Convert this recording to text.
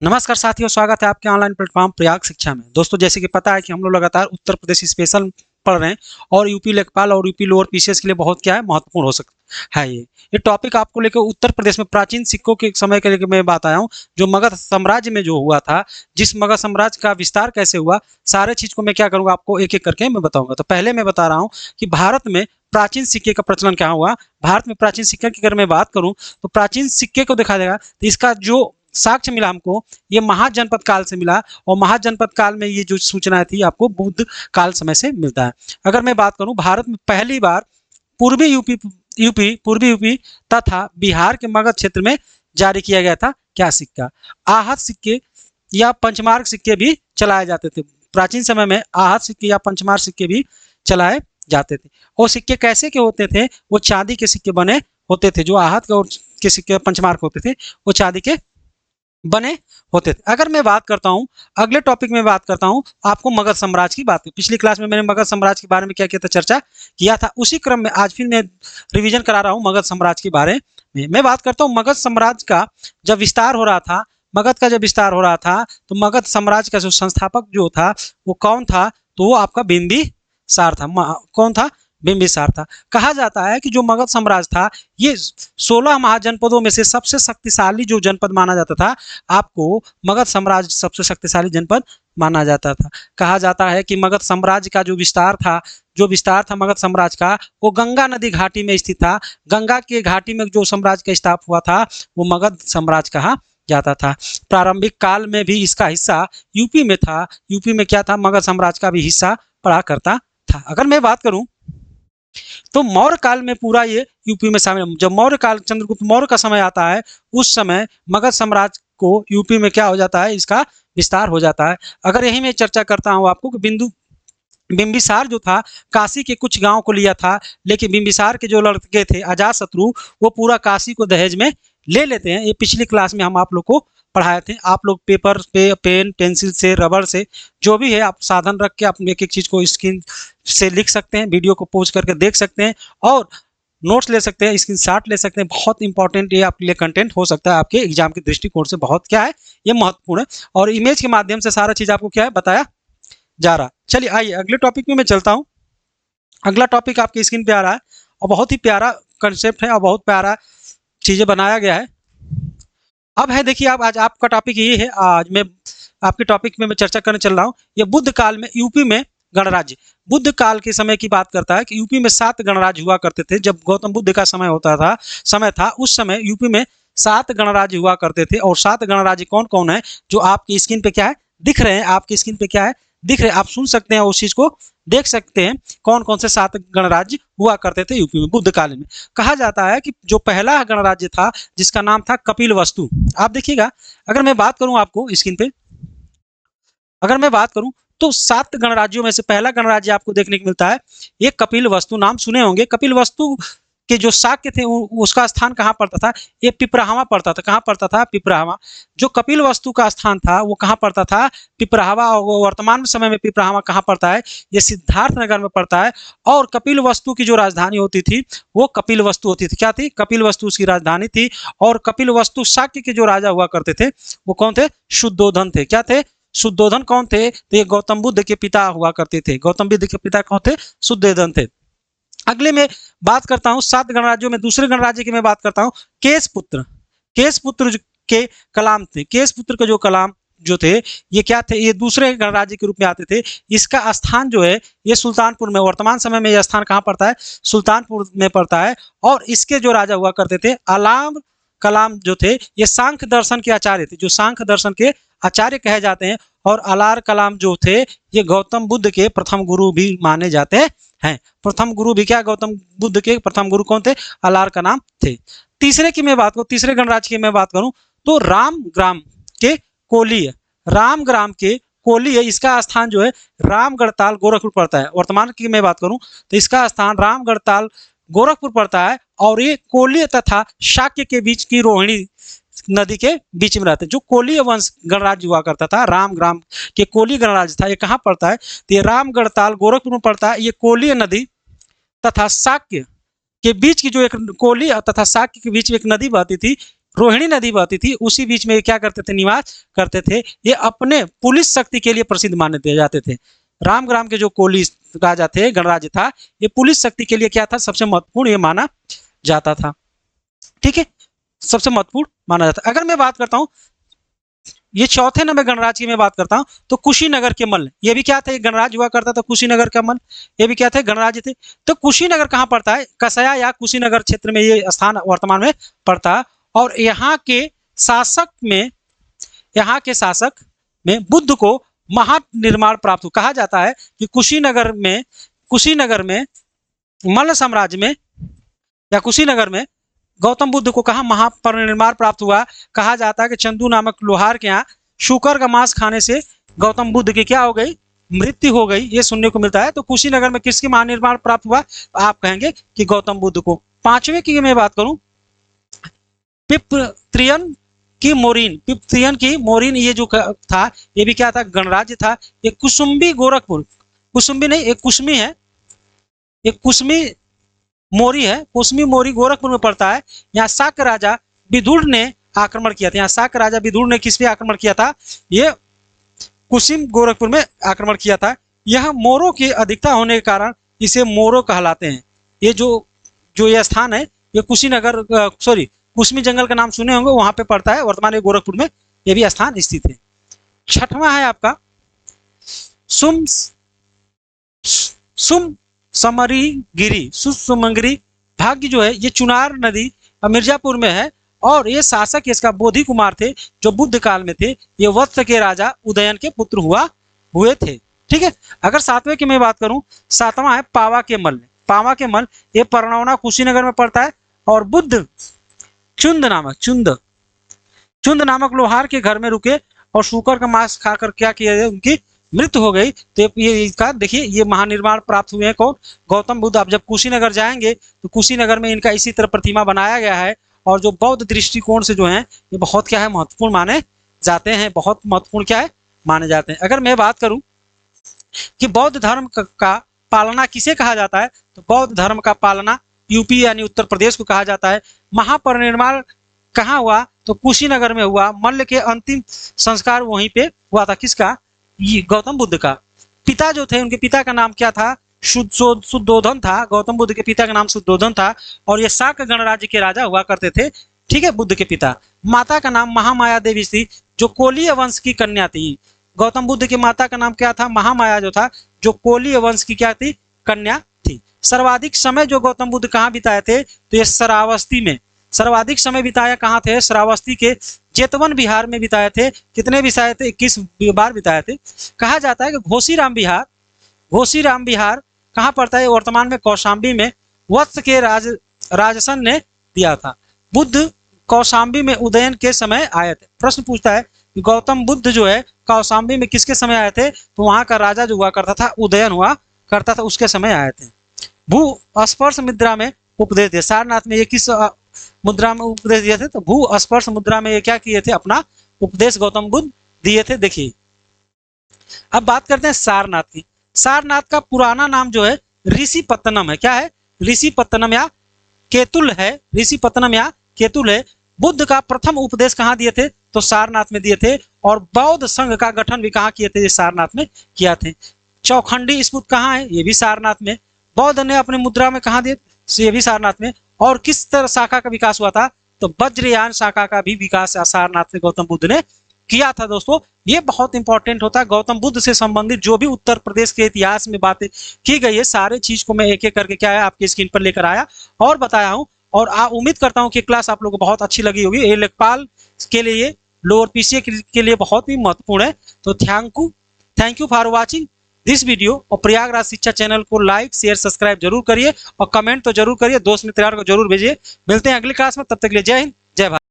नमस्कार साथियों, स्वागत है आपके ऑनलाइन प्लेटफॉर्म प्रयाग शिक्षा में। दोस्तों, जैसे कि पता है कि हम लोग लगातार उत्तर प्रदेश स्पेशल पढ़ रहे हैं और यूपी लेखपाल और यूपी लोअर पीसीएस के लिए बहुत क्या है महत्वपूर्ण हो सकता है। ये टॉपिक आपको लेकर उत्तर प्रदेश में प्राचीन सिक्कों के समय के लेकर मैं बात आया हूँ, जो मगध साम्राज्य में जो हुआ था, जिस मगध साम्राज्य का विस्तार कैसे हुआ, सारे चीज को मैं क्या करूंगा आपको एक एक करके मैं बताऊंगा। तो पहले मैं बता रहा हूँ कि भारत में प्राचीन सिक्के का प्रचलन क्या हुआ। भारत में प्राचीन सिक्के की अगर मैं बात करूं तो प्राचीन सिक्के को देखा जाएगा तो इसका जो साक्ष्य मिला हमको, ये महाजनपद काल से मिला। और महाजनपद काल में ये जो सूचना थी आपको बुद्ध काल समय से मिलता है। अगर मैं बात करूं, भारत में पहली बार पूर्वी यूपी तथा बिहार के मगध क्षेत्र में जारी किया गया था क्या सिक्का, आहत सिक्के या पंचमार्क सिक्के भी चलाए जाते थे। प्राचीन समय में आहत सिक्के या पंचमार्क सिक्के भी चलाए जाते थे। और सिक्के कैसे के होते थे? वो चांदी के सिक्के बने होते थे। जो आहत के सिक्के पंचमार्क होते थे वो चांदी के बने होते थे। अगर मैं बात करता हूं, अगले टॉपिक में बात करता हूं आपको मगध साम्राज्य की बात। पिछली क्लास में मैंने मगध साम्राज्य के बारे में क्या किया था, चर्चा किया था। उसी क्रम में आज फिर मैं रिवीजन करा रहा हूं मगध साम्राज्य के बारे में। मैं बात करता हूं मगध साम्राज्य का जब विस्तार हो रहा था, मगध का जब विस्तार हो रहा था तो मगध साम्राज्य का जो संस्थापक जो था वो कौन था? तो वो आपका बिंबिसार था। कौन था? बिंबिसार था। कहा जाता है कि जो मगध साम्राज्य था ये 16 महाजनपदों में से सबसे शक्तिशाली जो जनपद माना जाता था। आपको मगध साम्राज्य सबसे शक्तिशाली जनपद माना जाता था। कहा जाता है कि मगध साम्राज्य का जो विस्तार था मगध साम्राज्य का, वो गंगा नदी घाटी में स्थित था। गंगा के घाटी में जो साम्राज्य का स्थापना हुआ था वो मगध साम्राज्य कहा जाता था। प्रारंभिक काल में भी इसका हिस्सा यूपी में था। यूपी में क्या था? मगध साम्राज्य का भी हिस्सा पड़ा करता था। अगर मैं बात करूं तो मौर्य काल में पूरा ये यूपी में शामिल। जब मौर्य काल, चंद्रगुप्त मौर्य का समय आता है, उस समय मगध साम्राज्य को यूपी में क्या हो जाता है? इसका विस्तार हो जाता है। अगर यही मैं चर्चा करता हूं आपको कि बिंबिसार जो था काशी के कुछ गांव को लिया था, लेकिन बिंबिसार के जो लड़के थे अजातशत्रु, वो पूरा काशी को दहेज में ले लेते हैं। ये पिछली क्लास में हम आप लोग को पढ़ाए थे। आप लोग पेपर पे पेन पेंसिल से, रबड़ से, जो भी है आप साधन रख के आप एक एक चीज को स्क्रीन से लिख सकते हैं, वीडियो को पॉज करके देख सकते हैं और नोट्स ले सकते हैं, स्क्रीन शॉट ले सकते हैं। बहुत इंपॉर्टेंट ये आपके लिए कंटेंट हो सकता है, आपके एग्जाम के दृष्टिकोण से बहुत क्या है, ये महत्वपूर्ण है। और इमेज के माध्यम से सारा चीज आपको क्या है बताया जा रहा। चलिए आइए अगले टॉपिक में मैं चलता हूँ। अगला टॉपिक आपकी स्क्रीन पे आ रहा है और बहुत ही प्यारा कंसेप्ट है और बहुत प्यारा चीजें बनाया गया है। अब है देखिए, आप आज आपका टॉपिक ये है। आज मैं आपके टॉपिक में मैं चर्चा करने चल रहा हूँ। ये बुद्ध काल में यूपी में गणराज्य। बुद्ध काल के समय की बात करता है कि यूपी में 7 गणराज्य हुआ करते थे। जब गौतम बुद्ध का समय था उस समय यूपी में 7 गणराज्य हुआ करते थे। और 7 गणराज्य कौन कौन है जो आपकी स्क्रीन पे क्या है दिख रहे हैं? आपकी स्क्रीन पे क्या है दिख रहे हैं, आप सुन सकते हैं, उस चीज को देख सकते हैं। कौन कौन से 7 गणराज्य हुआ करते थे यूपी में बुद्ध काल में? कहा जाता है कि जो पहला गणराज्य था जिसका नाम था कपिल वस्तु। आप देखिएगा, अगर मैं बात करूं आपको स्क्रीन पे, अगर मैं बात करूं तो 7 गणराज्यों में से पहला गणराज्य आपको देखने को मिलता है ये कपिल वस्तु। नाम सुने होंगे। कपिल वस्तु के जो शाक्य थे उसका स्थान कहाँ पड़ता था? ये पिपराहवा पड़ता था। कहाँ पड़ता था? पिपराहवा। जो कपिल वस्तु का स्थान था वो कहाँ पड़ता था? पिपराहवा। और वर्तमान समय में पिपराहवा कहाँ पड़ता है? ये सिद्धार्थ नगर में पड़ता है। और कपिल वस्तु की जो राजधानी होती थी वो कपिल वस्तु होती थी। क्या थी? कपिल वस्तु उसकी राजधानी थी। और कपिल वस्तु शाक्य के जो राजा हुआ करते थे वो कौन थे? शुद्धोधन थे। क्या थे? शुद्धोधन कौन थे? तो ये गौतम बुद्ध के पिता हुआ करते थे। गौतम बुद्ध के पिता कौन थे? शुद्धोधन थे। अगले में बात करता हूं 7 गणराज्यों में दूसरे गणराज्य की मैं बात करता हूं केशपुत्र। केशपुत्र के कलाम थे। केशपुत्र के जो कलाम जो थे ये क्या थे? ये दूसरे गणराज्य के रूप में आते थे। इसका स्थान जो है ये सुल्तानपुर में, वर्तमान समय में यह स्थान कहाँ पड़ता है? सुल्तानपुर में पड़ता है। और इसके जो राजा हुआ करते थे अलाम कलाम जो थे ये सांख्य दर्शन के आचार्य थे। जो सांख्य दर्शन के आचार्य कहे जाते हैं। और अलार कलाम जो थे ये गौतम बुद्ध के प्रथम गुरु भी माने जाते हैं। प्रथम गुरु भी क्या? गौतम बुद्ध के प्रथम गुरु कौन थे? अलार कलाम थे। तीसरे की मैं बात करूं, तीसरे गणराज्य की मैं बात करूं तो रामग्राम के कोलीय। रामग्राम के कोलीय, इसका स्थान जो है रामगढ़ताल गोरखपुर पड़ता है। वर्तमान की मैं बात करूं तो इसका स्थान रामगढ़ताल गोरखपुर पड़ता है। और ये कोलीय तथा शाक्य के बीच की रोहिणी नदी के बीच में रहते हैं। जो कोलीय वंश गणराज्य हुआ करता था, रामग्राम के कोली गणराज्य था, ये कहाँ पड़ता है? तो ये रामगढ़ताल गोरखपुर में पड़ता है। ये कोलीय नदी तथा शाक्य के बीच की जो एक कोली तथा शाक्य के बीच में एक नदी बहती थी रोहिणी नदी बहती थी उसी बीच में ये क्या करते थे, निवास करते थे। ये अपने पुलिस शक्ति के लिए प्रसिद्ध माने दिए जाते थे। रामग्राम के जो कोली राजा थे, गणराज्य था, ये पुलिस शक्ति के लिए क्या था, सबसे महत्वपूर्ण ये माना जाता था। ठीक है, सबसे महत्वपूर्ण माना जाता है। अगर मैं बात करता हूं ये चौथे नंबर गणराज्य की मैं बात करता हूं तो कुशीनगर के मल्ल, ये भी क्या था, ये गणराज्य हुआ करता था कुशीनगर का मल्ल, ये भी क्या थे, गणराज्य थे। तो कुशीनगर कहाँ पड़ता है, कसया या कुशीनगर क्षेत्र में ये स्थान वर्तमान में पड़ता है। और यहाँ के शासक में बुद्ध को महानिर्माण प्राप्त हुआ। कहा जाता है कि कुशीनगर में मल्ल साम्राज्य में या कुशीनगर में गौतम बुद्ध को कहा महापरिनिर्वाण प्राप्त हुआ। कहा जाता है कि चंदू नामक लोहार के यहाँ शुकर का मांस खाने से गौतम बुद्ध की क्या हो गई, मृत्यु हो गई, ये सुनने को मिलता है। तो कुशीनगर में किसकी महानिर्वाण प्राप्त हुआ, आप कहेंगे कि गौतम बुद्ध को। पांचवें की मैं बात करूं, पिपत्रियन की मोरिन ये जो था ये भी क्या था, गणराज्य था। ये कुसुम्बी गोरखपुर, कुसुम्बी नहीं एक कुसमी है, एक कुसमी मोरी है, कुसमी मोरी गोरखपुर में पड़ता है। यहाँ शाक राजा विदुर ने आक्रमण किया था। यहाँ शाक राजा विदुर ने किस पे आक्रमण किया था, ये कुसिम गोरखपुर में आक्रमण किया था। यह मोरों की अधिकता होने के कारण इसे मोरो कहलाते हैं। ये जो ये स्थान है ये कुशीनगर कुसमी जंगल का नाम सुने होंगे, वहां पे पड़ता है, वर्तमान में गोरखपुर में ये भी स्थान स्थित है। छठवां है आपका सुमंगरी भाग्य जो है, ये चुनार नदी मिर्जापुर में है। और ये शासक इसका बोधि कुमार थे जो बुद्ध काल में थे। ये वत्स के राजा उदयन के पुत्र हुए थे। ठीक है, अगर सातवें की मैं बात करूं, सातवां है पावा के मल्ल। पावा के मल्ल ये परनौना कुशीनगर में पड़ता है। और बुद्ध चुंद नामक लोहार के घर में रुके और शुकर का मांस खाकर क्या किया, उनकी मृत्यु हो गई। तो ये इसका देखिए ये महानिर्वाण प्राप्त हुए हैं कौन, गौतम बुद्ध। आप जब कुशीनगर जाएंगे तो कुशीनगर में इनका इसी तरह प्रतिमा बनाया गया है। और जो बौद्ध दृष्टिकोण से जो है ये बहुत क्या है, महत्वपूर्ण माने जाते हैं, बहुत महत्वपूर्ण क्या है माने जाते हैं। अगर मैं बात करूं कि बौद्ध धर्म का पालना किसे कहा जाता है, तो बौद्ध धर्म का पालना यूपी यानी उत्तर प्रदेश को कहा जाता है। महापरिनिर्वाण कहाँ हुआ, तो कुशीनगर में हुआ। मल्ल के अंतिम संस्कार वहीं पे हुआ था, किसका, ये गौतम बुद्ध का। पिता जो थे, उनके पिता का नाम क्या था, शुद्धोधन था। गौतम बुद्ध के पिता का नाम शुद्धोधन था। और ये शाक गणराज्य के राजा हुआ करते थे। ठीक है, बुद्ध के पिता। माता का नाम महामाया देवी थी जो कोलीय वंश की कन्या थी। गौतम बुद्ध की माता का नाम क्या था, महामाया जो था, जो कोलीय वंश की क्या थी, कन्या थी। सर्वाधिक समय जो गौतम बुद्ध कहाँ बिताए थे, तो ये श्रावस्ती में सर्वाधिक समय बिताया। कहाँ थे, श्रावस्ती के जेतवन बिहार में बिताए थे। कितने बिताए थे, 21 बार बिताए थे। कहा जाता है कि घोसीराम बिहार कहाँ पड़ता है, वर्तमान में कौशाम्बी में वत्स के राजसन ने दिया था। बुद्ध कौशाम्बी में उदयन के समय आए थे। प्रश्न पूछता है कि गौतम बुद्ध जो है कौशाम्बी में किसके समय आए थे, तो वहां का राजा जो हुआ करता था, उदयन हुआ करता था, उसके समय आए थे। भू स्पर्श मुद्रा में उपदेश दिया। सारनाथ में ये किस मुद्रा में उपदेश दिए थे, तो भू स्पर्श मुद्रा में ये क्या किए थे, अपना उपदेश गौतम बुद्ध दिए थे। देखिए अब बात करते हैं सारनाथ की। सारनाथ का पुराना नाम जो है ऋषिपत्तनम है। क्या है, ऋषिपत्तनम या केतुल है। ऋषिपत्तनम या केतुल है। बुद्ध का प्रथम उपदेश कहाँ दिए थे, तो सारनाथ में दिए थे। और बौद्ध संघ का गठन भी कहाँ किए थे, सारनाथ में किया थे। चौखंडी स्फूर्त कहाँ है, ये भी सारनाथ में। बौद्ध ने अपनी मुद्रा में कहाँ दिए, ये भी सारनाथ में। और किस तरह शाखा का विकास हुआ था, तो वज्रयान शाखा का भी विकास सारनाथ में गौतम बुद्ध ने किया था। दोस्तों ये बहुत इंपॉर्टेंट होता है। गौतम बुद्ध से संबंधित जो भी उत्तर प्रदेश के इतिहास में बातें की गई है, सारे चीज को मैं एक एक करके क्या है आपकी स्क्रीन पर लेकर आया और बताया हूं। और उम्मीद करता हूं कि क्लास आप लोगों को बहुत अच्छी लगी होगी। ये लेखपाल के लिए, लोअर पीसीए के लिए बहुत ही महत्वपूर्ण है। तो thank you for watching this video. और प्रयागराज शिक्षा चैनल को लाइक शेयर सब्सक्राइब जरूर करिए और कमेंट तो जरूर करिए, दोस्त मित्र को जरूर भेजिए। मिलते हैं अगली क्लास में, तब तक के लिए जय हिंद जय भारत।